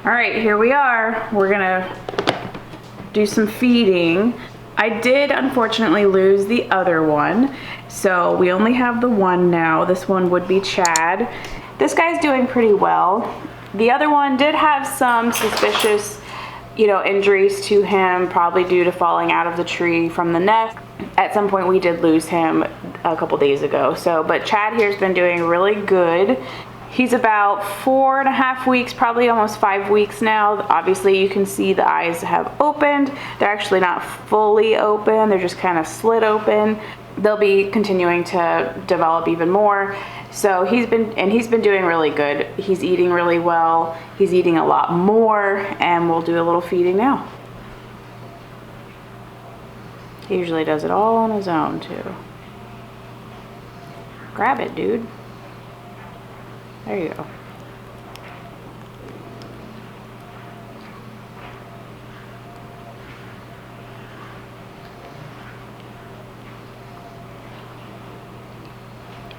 All right, here we are. We're gonna do some feeding. I did unfortunately lose the other one, so we only have the one now. This one would be Chad. This guy's doing pretty well. The other one did have some suspicious, injuries to him, probably due to falling out of the tree from the nest. At some point we did lose him a couple days ago. But Chad here's been doing really good. He's about 4.5 weeks, probably almost 5 weeks now. Obviously you can see the eyes have opened. They're actually not fully open, they're just kind of slit open. They'll be continuing to develop even more. So he's been doing really good. He's eating really well. He's eating a lot more, and we'll do a little feeding now. He usually does it all on his own too. Grab it, dude. There you go.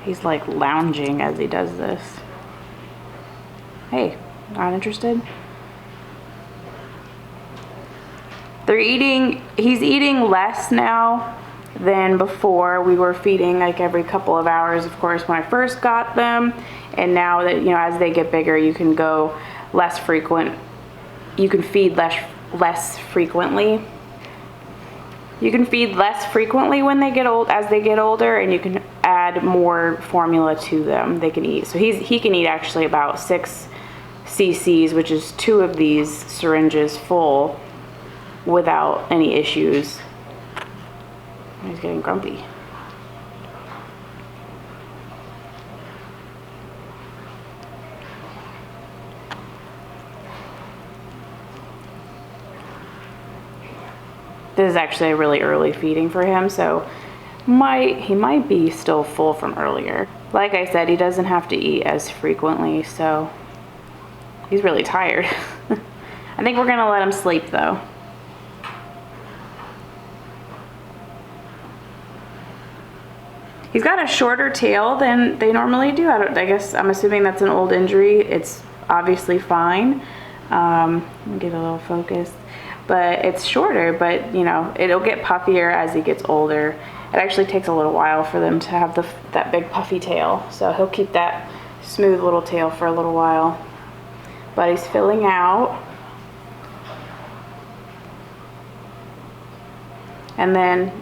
He's like lounging as he does this. Hey, not interested? He's eating less now than before. We were feeding like every couple of hours, of course, when I first got them. And now that, as they get bigger, you can go less frequent. You can feed less frequently. You can feed less frequently when they get as they get older, and you can add more formula to them. They can eat. So he can eat actually about 6 cc's, which is 2 of these syringes full, without any issues. He's getting grumpy. This is actually a really early feeding for him, so he might be still full from earlier. Like I said, he doesn't have to eat as frequently, so he's really tired. I think we're gonna let him sleep though. He's got a shorter tail than they normally do. I guess I'm assuming that's an old injury. It's obviously fine. Let me get a little focus. But it's shorter, but it'll get puffier as he gets older. It actually takes a little while for them to have that big puffy tail. So he'll keep that smooth little tail for a little while. But he's filling out. And then,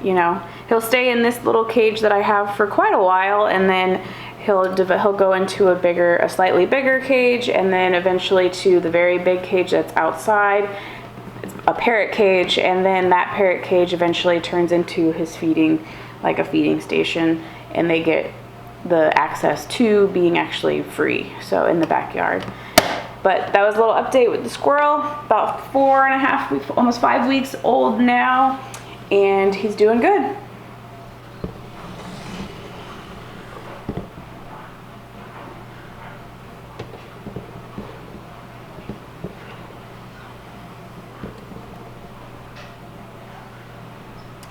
he'll stay in this little cage that I have for quite a while, and then he'll go into a slightly bigger cage, and then eventually to the very big cage that's outside. It's a parrot cage, and then that parrot cage eventually turns into his feeding, like a feeding station, and they get the access to being actually free, so in the backyard. But that was a little update with the squirrel. About 4.5 weeks, almost 5 weeks old now, and he's doing good.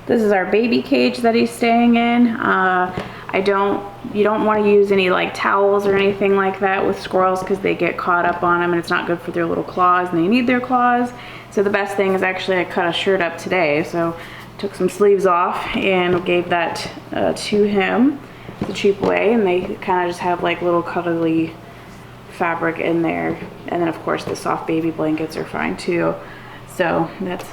This is our baby cage that he's staying in. You don't want to use any like towels or anything like that with squirrels, because they get caught up on them and it's not good for their little claws, and they need their claws. So the best thing is actually I cut a shirt up today, so took some sleeves off and gave that to him the cheap way, and they kind of just have like little cuddly fabric in there. And then of course the soft baby blankets are fine too. So that's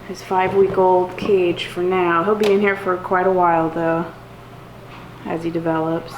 his 5-week-old cage for now. He'll be in here for quite a while though, as he develops.